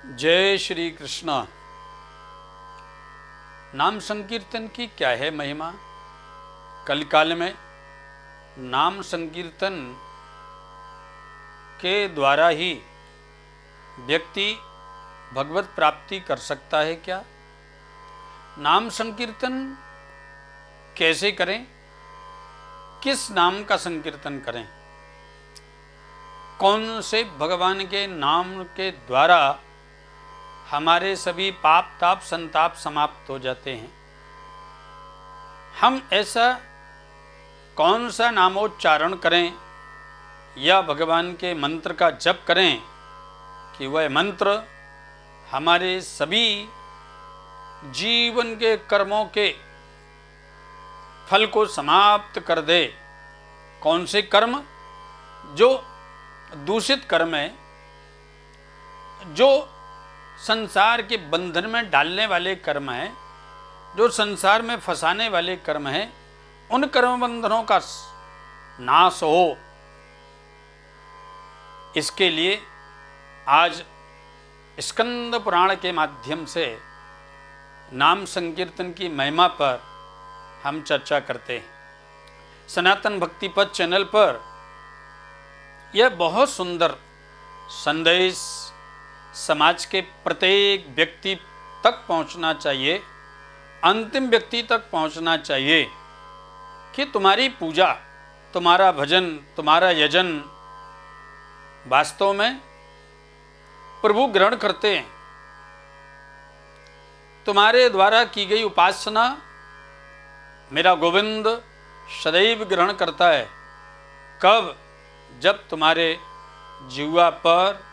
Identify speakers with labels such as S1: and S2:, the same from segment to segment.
S1: जय श्री कृष्ण। नाम संकीर्तन की क्या है महिमा। कलिकाल में नाम संकीर्तन के द्वारा ही व्यक्ति भगवत प्राप्ति कर सकता है क्या। नाम संकीर्तन कैसे करें, किस नाम का संकीर्तन करें, कौन से भगवान के नाम के द्वारा हमारे सभी पाप ताप संताप समाप्त हो जाते हैं। हम ऐसा कौन सा नामोच्चारण करें या भगवान के मंत्र का जप करें कि वह मंत्र हमारे सभी जीवन के कर्मों के फल को समाप्त कर दे। कौन से कर्म जो दूषित कर्म है, जो संसार के बंधन में डालने वाले कर्म हैं, जो संसार में फंसाने वाले कर्म हैं, उन कर्म बंधनों का नाश हो। इसके लिए आज स्कंद पुराण के माध्यम से नाम संकीर्तन की महिमा पर हम चर्चा करते हैं। सनातन भक्ति पथ चैनल पर यह बहुत सुंदर संदेश समाज के प्रत्येक व्यक्ति तक पहुंचना चाहिए, अंतिम व्यक्ति तक पहुंचना चाहिए कि तुम्हारी पूजा, तुम्हारा भजन, तुम्हारा यजन वास्तव में प्रभु ग्रहण करते हैं। तुम्हारे द्वारा की गई उपासना मेरा गोविंद सदैव ग्रहण करता है। कब? जब तुम्हारे जिह्वा पर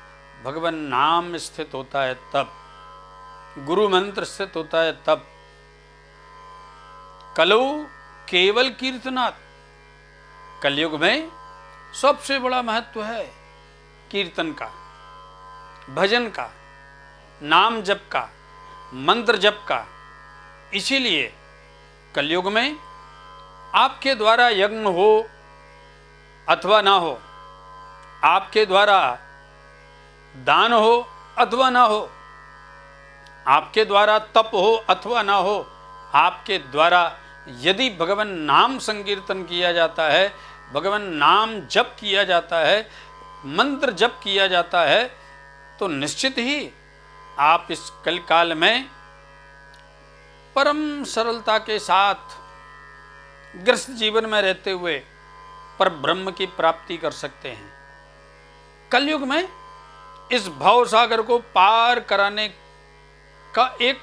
S1: भगवान नाम स्थित होता है, तब गुरु मंत्र स्थित होता है, तब। कलौ केवल कीर्तनात्, कलयुग में सबसे बड़ा महत्व है कीर्तन का, भजन का, नाम जप का, मंत्र जप का। इसीलिए कलयुग में आपके द्वारा यज्ञ हो अथवा ना हो, आपके द्वारा दान हो अथवा ना हो, आपके द्वारा तप हो अथवा ना हो, आपके द्वारा यदि भगवान नाम संकीर्तन किया जाता है, भगवान नाम जप किया जाता है, मंत्र जप किया जाता है, तो निश्चित ही आप इस कलिकाल में परम सरलता के साथ ग्रस्त जीवन में रहते हुए पर ब्रह्म की प्राप्ति कर सकते हैं। कलयुग में इस भव सागर को पार कराने का एक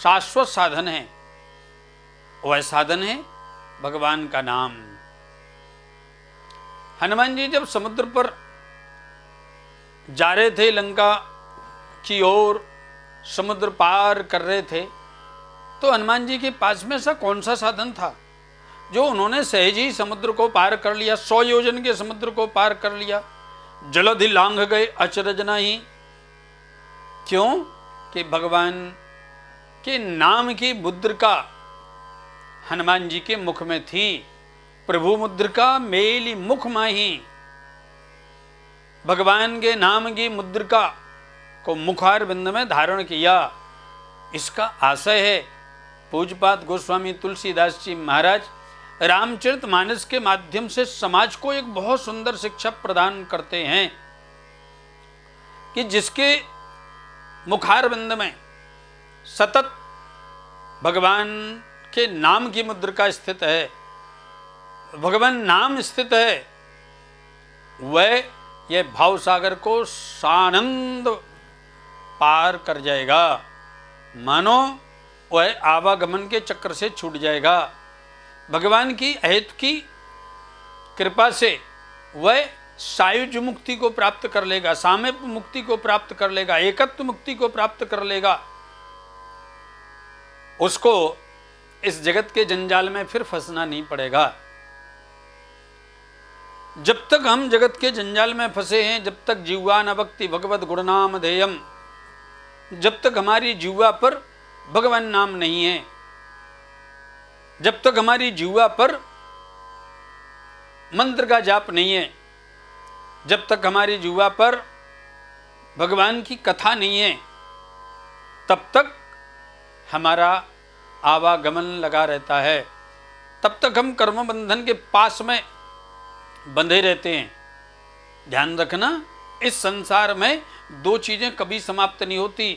S1: शाश्वत साधन है, वह साधन है भगवान का नाम। हनुमान जी जब समुद्र पर जा रहे थे, लंका की ओर समुद्र पार कर रहे थे, तो हनुमान जी के पास में ऐसा कौन सा साधन था जो उन्होंने सहज ही समुद्र को पार कर लिया, 100 योजन के समुद्र को पार कर लिया, जलधि लांघ गए अचरज नहीं। क्यों? कि भगवान के नाम की मुद्रिका हनुमान जी के मुख में थी। प्रभु मुद्रिका मेली मुख माही, भगवान के नाम की मुद्रिका को मुखार बिंद में धारण किया। इसका आशय है पूज्यपाद गोस्वामी तुलसीदास जी महाराज रामचरितमानस के माध्यम से समाज को एक बहुत सुंदर शिक्षा प्रदान करते हैं कि जिसके मुखार बिंद में सतत भगवान के नाम की मुद्रिका स्थित है, भगवान नाम स्थित है, वह यह भाव सागर को सानंद पार कर जाएगा। मानो वह आवागमन के चक्र से छूट जाएगा। भगवान की अहेतु की कृपा से वह सायुज्य मुक्ति को प्राप्त कर लेगा, सामीप्य मुक्ति को प्राप्त कर लेगा, एकत्व मुक्ति को प्राप्त कर लेगा। उसको इस जगत के जंजाल में फिर फंसना नहीं पड़ेगा। जब तक हम जगत के जंजाल में फंसे हैं, जब तक जिह्वा न भक्ति भगवत गुणनाम ध्येयम, जब तक हमारी जिह्वा पर भगवान नाम नहीं है, जब तक हमारी जिह्वा पर मंत्र का जाप नहीं है, जब तक हमारी जिह्वा पर भगवान की कथा नहीं है, तब तक हमारा आवागमन लगा रहता है, तब तक हम कर्म बंधन के पास में बंधे रहते हैं। ध्यान रखना, इस संसार में दो चीजें कभी समाप्त नहीं होती,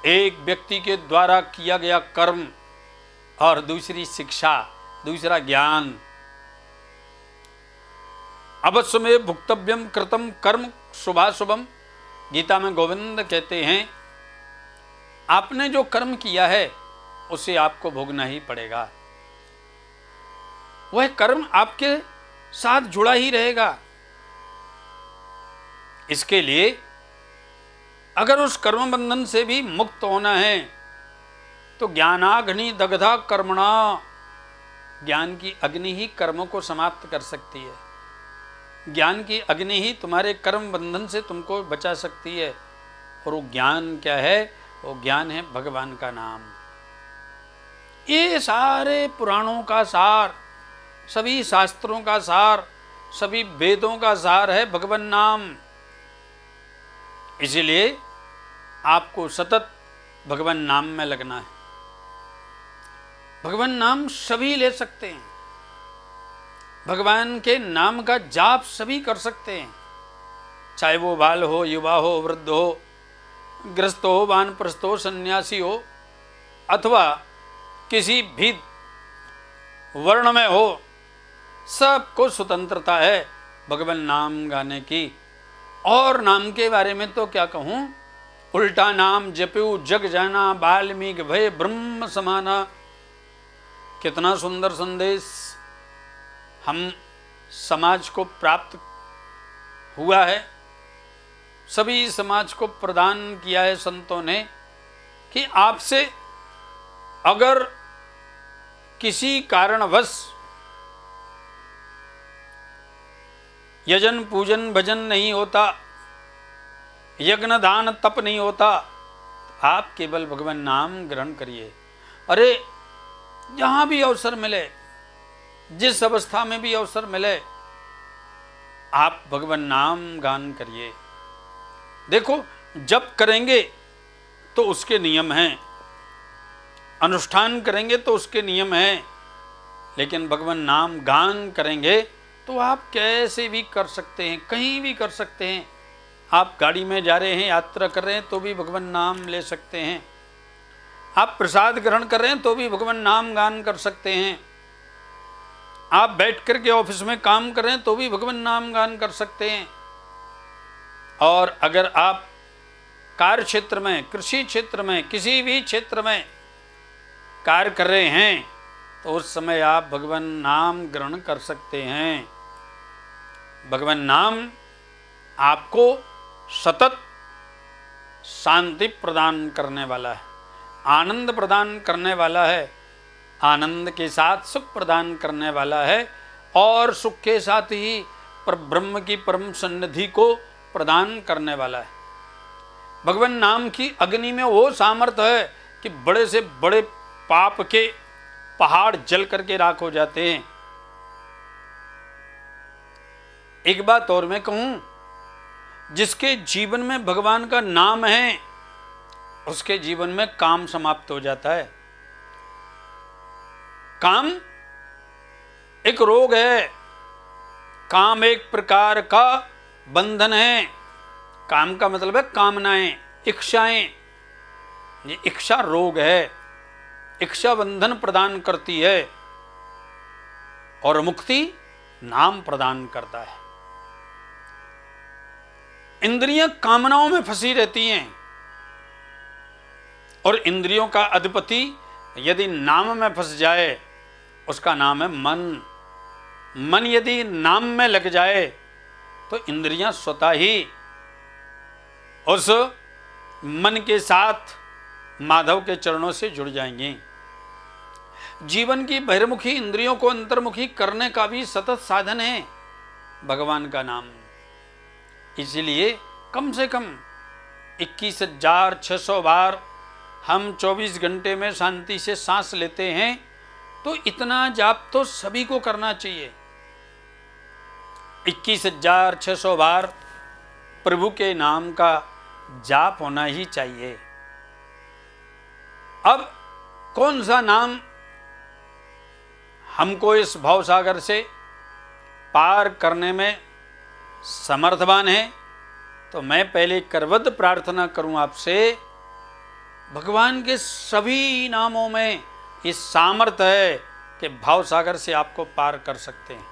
S1: एक व्यक्ति के द्वारा किया गया कर्म और दूसरी शिक्षा, दूसरा ज्ञान। अवश्य में भुक्तव्यम कृतम कर्म शुभाशुभम, गीता में गोविंद कहते हैं आपने जो कर्म किया है उसे आपको भोगना ही पड़ेगा। वह कर्म आपके साथ जुड़ा ही रहेगा। इसके लिए अगर उस कर्म बंधन से भी मुक्त होना है तो ज्ञानाग्नि दग्धा कर्मणा, ज्ञान की अग्नि ही कर्मों को समाप्त कर सकती है। ज्ञान की अग्नि ही तुम्हारे कर्म बंधन से तुमको बचा सकती है। और वो ज्ञान क्या है? वो ज्ञान है भगवान का नाम। ये सारे पुराणों का सार, सभी शास्त्रों का सार, सभी वेदों का सार है भगवान नाम। इसीलिए आपको सतत भगवान नाम में लगना है। भगवान नाम सभी ले सकते हैं, भगवान के नाम का जाप सभी कर सकते हैं, चाहे वो बाल हो, युवा हो, वृद्ध हो, गृहस्थ हो, वानप्रस्थ हो, सन्यासी हो, अथवा किसी भी वर्ण में हो, सबको स्वतंत्रता है भगवान नाम गाने की। और नाम के बारे में तो क्या कहूँ, उल्टा नाम जप्यू जग जाना, वाल्मीकि भय ब्रह्म समाना। कितना सुंदर संदेश हम समाज को प्राप्त हुआ है, सभी समाज को प्रदान किया है संतों ने, कि आपसे अगर किसी कारणवश यजन पूजन भजन नहीं होता, यज्ञ दान तप नहीं होता, आप केवल भगवान नाम ग्रहण करिए। अरे जहाँ भी अवसर मिले, जिस अवस्था में भी अवसर मिले, आप भगवान नाम गान करिए। देखो, जप करेंगे तो उसके नियम हैं, अनुष्ठान करेंगे तो उसके नियम हैं, लेकिन भगवान नाम गान करेंगे तो आप कैसे भी कर सकते हैं, कहीं भी कर सकते हैं। आप गाड़ी में जा रहे हैं, यात्रा कर रहे हैं तो भी भगवान नाम ले सकते हैं। आप प्रसाद ग्रहण कर रहे हैं तो भी भगवान नाम गान कर सकते हैं। आप बैठ कर के ऑफिस में काम कर रहे हैं तो भी भगवान नाम गान कर सकते हैं। और अगर आप कार्य क्षेत्र में, कृषि क्षेत्र में, किसी भी क्षेत्र में कार्य कर रहे हैं तो उस समय आप भगवान नाम ग्रहण कर सकते हैं। भगवान नाम आपको सतत शांति प्रदान करने वाला है, आनंद प्रदान करने वाला है, आनंद के साथ सुख प्रदान करने वाला है, और सुख के साथ ही ब्रह्म की परम सन्निधि को प्रदान करने वाला है। भगवान नाम की अग्नि में वो सामर्थ्य है कि बड़े से बड़े पाप के पहाड़ जल करके राख हो जाते हैं। एक बात और मैं कहूं, जिसके जीवन में भगवान का नाम है उसके जीवन में काम समाप्त हो जाता है। काम एक रोग है, काम एक प्रकार का बंधन है। काम का मतलब है कामनाएं, इच्छाएं। ये इच्छा रोग है, इच्छा बंधन प्रदान करती है, और मुक्ति नाम प्रदान करता है। इंद्रियां कामनाओं में फंसी रहती हैं, और इंद्रियों का अधिपति यदि नाम में फंस जाए उसका नाम है मन। मन यदि नाम में लग जाए तो इंद्रियां स्वतः ही उस मन के साथ माधव के चरणों से जुड़ जाएंगी। जीवन की बहिर्मुखी इंद्रियों को अंतर्मुखी करने का भी सतत साधन है भगवान का नाम। इसीलिए कम से कम 21,600 बार हम 24 घंटे में शांति से सांस लेते हैं, तो इतना जाप तो सभी को करना चाहिए। 21,600 बार प्रभु के नाम का जाप होना ही चाहिए। अब कौन सा नाम हमको इस भवसागर से पार करने में समर्थवान है? तो मैं पहले करवद प्रार्थना करूं आपसे, भगवान के सभी नामों में इस सामर्थ्य है कि भवसागर से आपको पार कर सकते हैं।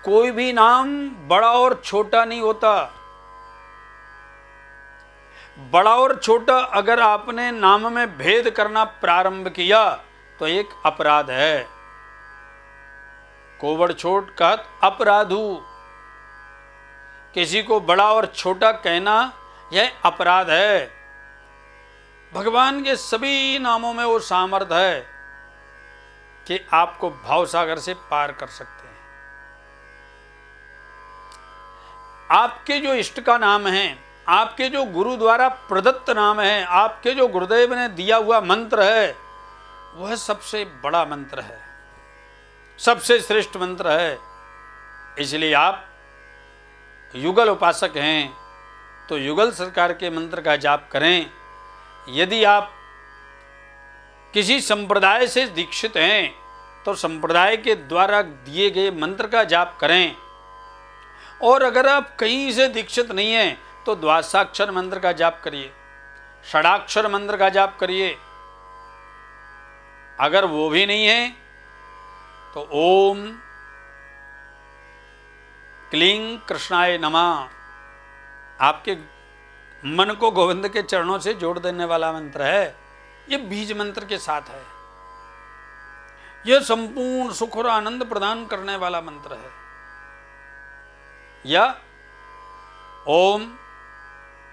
S1: कोई भी नाम बड़ा और छोटा नहीं होता। बड़ा और छोटा अगर आपने नाम में भेद करना प्रारंभ किया तो एक अपराध है। कोवड़ छोट कहत अपराधु, किसी को बड़ा और छोटा कहना यह अपराध है। भगवान के सभी नामों में वो सामर्थ्य है कि आपको भवसागर से पार कर सकते हैं। आपके जो इष्ट का नाम है, आपके जो गुरु द्वारा प्रदत्त नाम है, आपके जो गुरुदेव ने दिया हुआ मंत्र है, वह सबसे बड़ा मंत्र है, सबसे श्रेष्ठ मंत्र है। इसलिए आप युगल उपासक हैं तो युगल सरकार के मंत्र का जाप करें। यदि आप किसी संप्रदाय से दीक्षित हैं तो संप्रदाय के द्वारा दिए गए मंत्र का जाप करें, और अगर आप कहीं से दीक्षित नहीं हैं तो द्वादशाक्षर मंत्र का जाप करिए, षडाक्षर मंत्र का जाप करिए। अगर वो भी नहीं है तो ओम क्लीं कृष्णाय नमः आपके मन को गोविंद के चरणों से जोड़ देने वाला मंत्र है। ये बीज मंत्र के साथ है। यह संपूर्ण सुख और आनंद प्रदान करने वाला मंत्र है। या ओम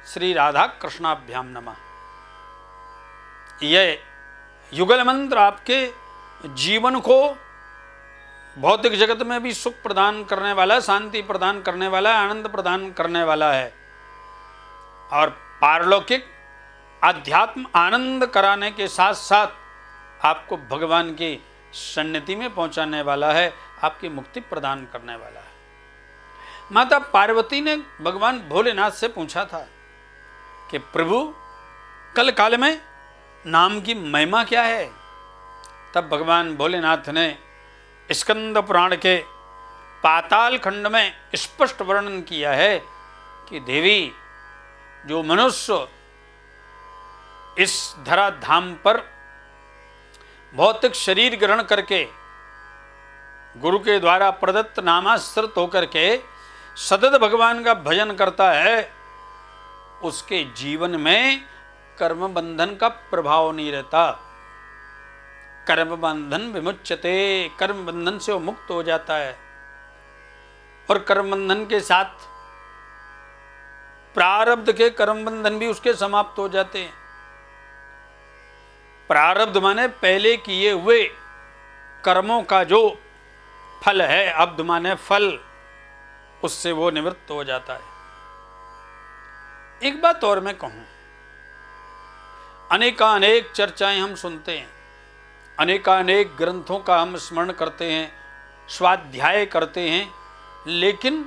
S1: श्री राधा कृष्णाभ्याम नमः, यह युगल मंत्र आपके जीवन को भौतिक जगत में भी सुख प्रदान करने वाला, शांति प्रदान करने वाला, आनंद प्रदान करने वाला है, और पारलौकिक आध्यात्म आनंद कराने के साथ साथ आपको भगवान की सन्निधि में पहुंचाने वाला है, आपकी मुक्ति प्रदान करने वाला है। माता पार्वती ने भगवान भोलेनाथ से पूछा था कि प्रभु कल काल में नाम की महिमा क्या है? तब भगवान भोलेनाथ ने स्कंद पुराण के पाताल खंड में स्पष्ट वर्णन किया है कि देवी, जो मनुष्य इस धरा धाम पर भौतिक शरीर ग्रहण करके गुरु के द्वारा प्रदत्त नामाश्रित होकर के सतत भगवान का भजन करता है, उसके जीवन में कर्म बंधन का प्रभाव नहीं रहता। कर्म बंधन विमुच्यते, कर्म बंधन से वो मुक्त हो जाता है। और कर्म बंधन के साथ प्रारब्ध के कर्म बंधन भी उसके समाप्त हो जाते हैं। प्रारब्ध माने पहले किए हुए कर्मों का जो फल है, अब्ध माने फल, उससे वो निवृत्त हो जाता है। एक बात और मैं कहूं, अनेकानेक चर्चाएं हम सुनते हैं, अनेकानेक ग्रंथों का हम स्मरण करते हैं, स्वाध्याय करते हैं, लेकिन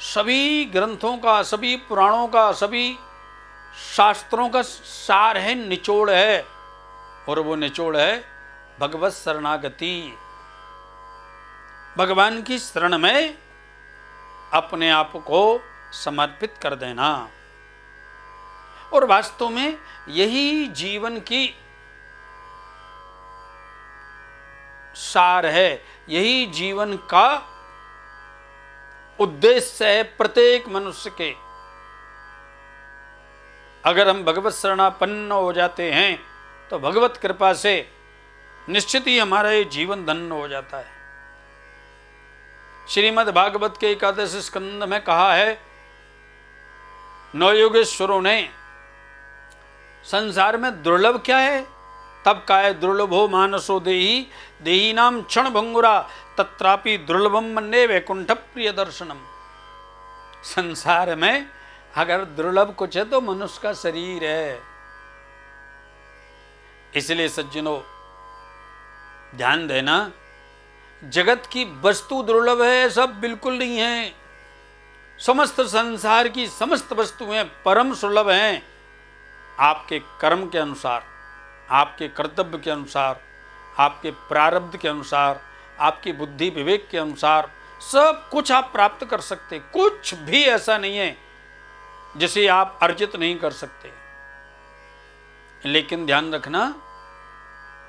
S1: सभी ग्रंथों का, सभी पुराणों का, सभी शास्त्रों का सार है, निचोड़ है, और वो निचोड़ है भगवत शरणागति। भगवान की शरण में अपने आप को समर्पित कर देना। और वास्तव में यही जीवन की सार है, यही जीवन का उद्देश्य है प्रत्येक मनुष्य के। अगर हम भगवत शरणापन्न हो जाते हैं तो भगवत कृपा से निश्चित ही हमारा ये जीवन धन्य हो जाता है। श्रीमद् भागवत के 11 स्कंद में कहा है, नवयोगेश्वरों ने संसार में दुर्लभ क्या है? तब का है दुर्लभो मानसो देही, देही नाम क्षण भंगुरा, तत्रापि दुर्लभम मन्ये वैकुंठ प्रिय दर्शनम। संसार में अगर दुर्लभ कुछ है तो मनुष्य का शरीर है। इसलिए सज्जनों ध्यान देना, जगत की वस्तु दुर्लभ है सब बिल्कुल नहीं है। समस्त संसार की समस्त वस्तुएं परम सुलभ हैं आपके कर्म के अनुसार, आपके कर्तव्य के अनुसार, आपके प्रारब्ध के अनुसार, आपकी बुद्धि विवेक के अनुसार सब कुछ आप प्राप्त कर सकते। कुछ भी ऐसा नहीं है जिसे आप अर्जित नहीं कर सकते। लेकिन ध्यान रखना,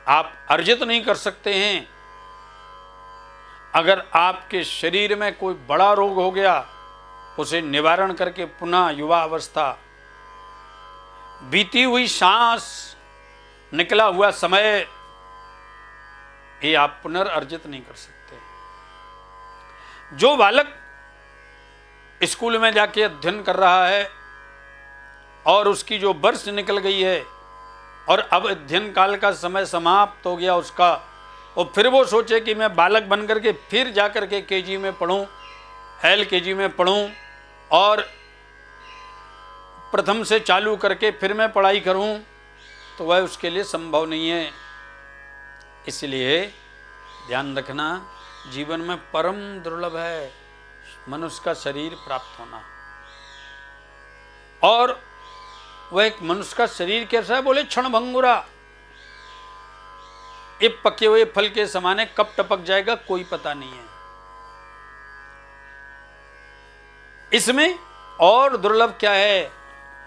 S1: आप अर्जित नहीं कर सकते हैं। अगर आपके शरीर में कोई बड़ा रोग हो गया, उसे निवारण करके पुनः युवा अवस्था, बीती हुई सांस, निकला हुआ समय, ये आप पुनर्अर्जित नहीं कर सकते। जो बालक स्कूल में जाके अध्ययन कर रहा है और उसकी जो वर्ष निकल गई है और अब अध्ययन काल का समय समाप्त हो गया उसका, और फिर वो सोचे कि मैं बालक बन करके फिर जाकर के केजी में पढ़ूं, LKG में पढ़ूं और प्रथम से चालू करके फिर मैं पढ़ाई करूं, तो वह उसके लिए संभव नहीं है। इसलिए ध्यान रखना, जीवन में परम दुर्लभ है मनुष्य का शरीर प्राप्त होना। और वह एक मनुष्य का शरीर कैसा है, बोले क्षण भंगुरा, ये पके हुए फल के समान है, कब टपक जाएगा कोई पता नहीं है। इसमें और दुर्लभ क्या है,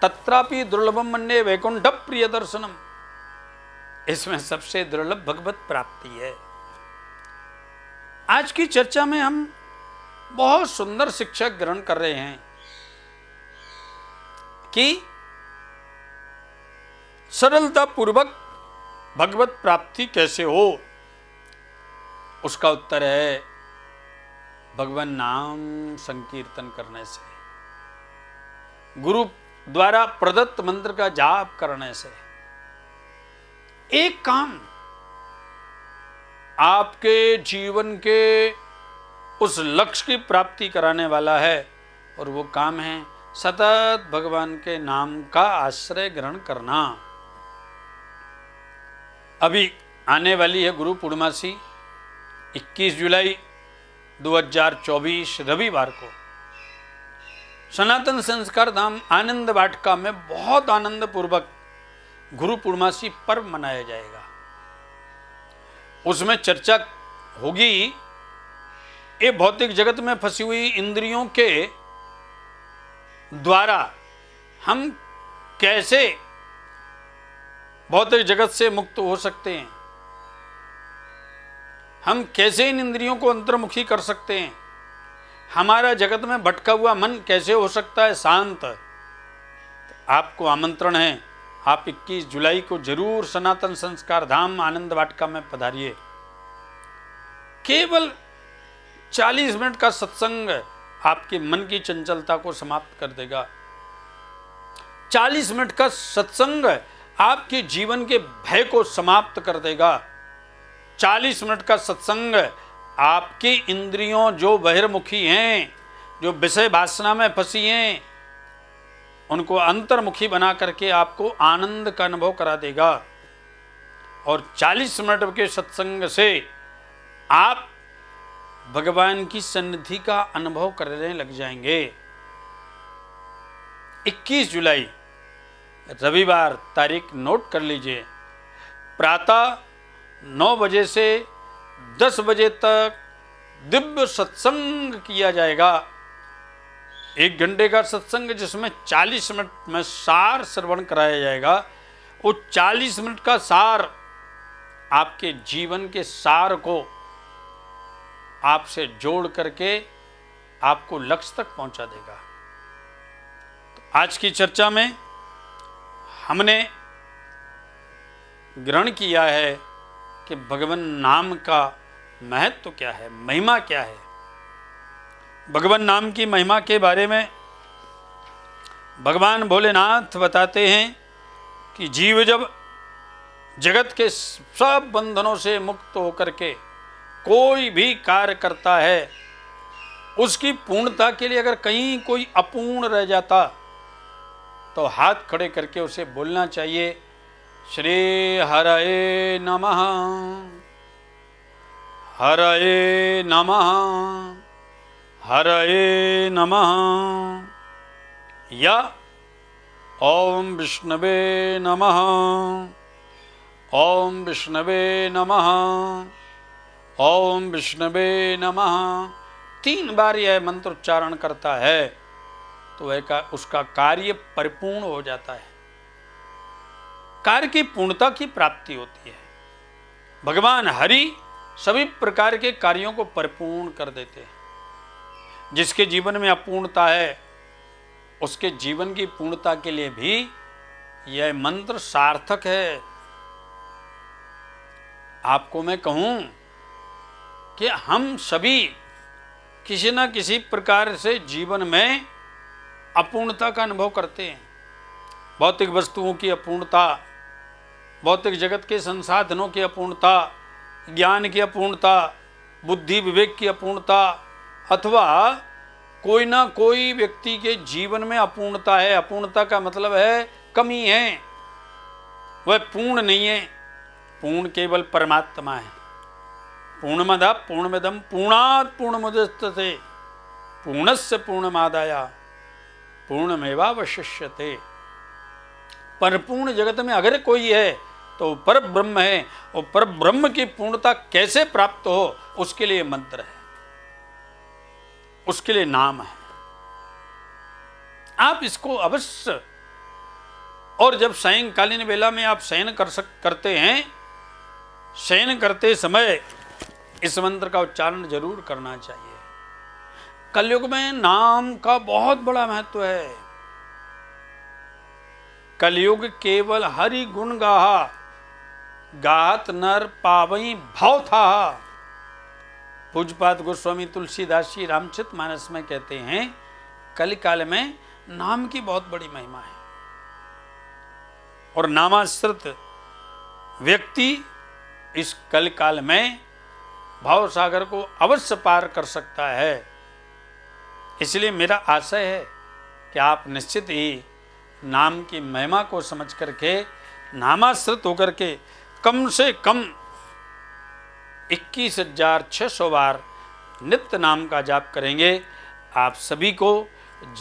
S1: तत्रापि दुर्लभम मन्ये वैकुंठ प्रिय दर्शनम, इसमें सबसे दुर्लभ भगवत प्राप्ति है। आज की चर्चा में हम बहुत सुंदर शिक्षा ग्रहण कर रहे हैं कि सरलता पूर्वक भगवत प्राप्ति कैसे हो। उसका उत्तर है भगवान नाम संकीर्तन करने से, गुरु द्वारा प्रदत्त मंत्र का जाप करने से। एक काम आपके जीवन के उस लक्ष्य की प्राप्ति कराने वाला है, और वो काम है सतत भगवान के नाम का आश्रय ग्रहण करना। अभी आने वाली है गुरु पूर्णिमासी 21 जुलाई 2024 रविवार को सनातन संस्कार धाम आनंद वाटिका में बहुत आनंद पूर्वक गुरु पूर्णिमासी पर्व मनाया जाएगा। उसमें चर्चा होगी ये भौतिक जगत में फंसी हुई इंद्रियों के द्वारा हम कैसे भौतिक जगत से मुक्त हो सकते हैं, हम कैसे इन इंद्रियों को अंतर्मुखी कर सकते हैं, हमारा जगत में भटका हुआ मन कैसे हो सकता है शांत। तो आपको आमंत्रण है, आप 21 जुलाई को जरूर सनातन संस्कार धाम आनंद वाटिका में पधारिए। केवल 40 मिनट का सत्संग आपके मन की चंचलता को समाप्त कर देगा। 40 मिनट का सत्संग आपके जीवन के भय को समाप्त कर देगा। 40 मिनट का सत्संग आपकी इंद्रियों जो बहिर्मुखी हैं, जो विषय वासना में फंसी हैं, उनको अंतर्मुखी बना करके आपको आनंद का अनुभव करा देगा। और 40 मिनट के सत्संग से आप भगवान की सन्निधि का अनुभव करने लग जाएंगे। 21 जुलाई रविवार तारीख नोट कर लीजिए। प्रातः 9 बजे से 10 बजे तक दिव्य सत्संग किया जाएगा। 1 घंटे का सत्संग जिसमें 40 मिनट में सार श्रवण कराया जाएगा। वो 40 मिनट का सार आपके जीवन के सार को आपसे जोड़ करके आपको लक्ष्य तक पहुंचा देगा। तो आज की चर्चा में हमने ग्रहण किया है कि भगवान नाम का महत्व क्या है, महिमा क्या है। भगवान नाम की महिमा के बारे में भगवान भोलेनाथ बताते हैं कि जीव जब जगत के सब बंधनों से मुक्त होकर के कोई भी कार्य करता है, उसकी पूर्णता के लिए अगर कहीं कोई अपूर्ण रह जाता तो हाथ खड़े करके उसे बोलना चाहिए, श्री हरये नमः, हरये नमः, हरये नमः या ओम विष्णवे नमः, ओम विष्णवे नमः, ओम विष्णवे नमः 3 बार यह मंत्र उच्चारण करता है तो वह उसका कार्य परिपूर्ण हो जाता है, कार्य की पूर्णता की प्राप्ति होती है। भगवान हरि सभी प्रकार के कार्यों को परिपूर्ण कर देते हैं। जिसके जीवन में अपूर्णता है उसके जीवन की पूर्णता के लिए भी यह मंत्र सार्थक है। आपको मैं कहूं कि हम सभी किसी न किसी प्रकार से जीवन में अपूर्णता का अनुभव करते हैं। भौतिक वस्तुओं की अपूर्णता, भौतिक जगत के संसाधनों की अपूर्णता, ज्ञान की अपूर्णता, बुद्धि विवेक की अपूर्णता, अथवा कोई ना कोई व्यक्ति के जीवन में अपूर्णता है। अपूर्णता का मतलब है कमी है, वह पूर्ण नहीं है। पूर्ण केवल परमात्मा है। पूर्णमदः पूर्णमिदं पूर्णात् पूर्णमुदच्यते पूर्णस्य पूर्णमादाय पूर्णमेवावशिष्यते। परिपूर्ण जगत में अगर कोई है तो पर ब्रह्म है, और पर ब्रह्म की पूर्णता कैसे प्राप्त हो उसके लिए मंत्र है, उसके लिए नाम है। आप इसको अवश्य, और जब सायंकालीन वेला में आप शयन करते हैं, शयन करते समय इस मंत्र का उच्चारण जरूर करना चाहिए। कलयुग में नाम का बहुत बड़ा महत्व है। कलयुग केवल हरि गुण गाहा, गात नर पावई भाव था। पूज्यपाद गोस्वामी तुलसीदास जी रामचरितमानस में कहते हैं कलिकाल में नाम की बहुत बड़ी महिमा है, और नामाश्रित व्यक्ति इस कलिकाल में भाव सागर को अवश्य पार कर सकता है। इसलिए मेरा आशय है कि आप निश्चित ही नाम की महिमा को समझ करके, नामाश्रित होकर के कम से कम 21,600 बार नित्य नाम का जाप करेंगे। आप सभी को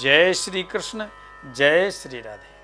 S1: जय श्री कृष्ण, जय श्री राधे।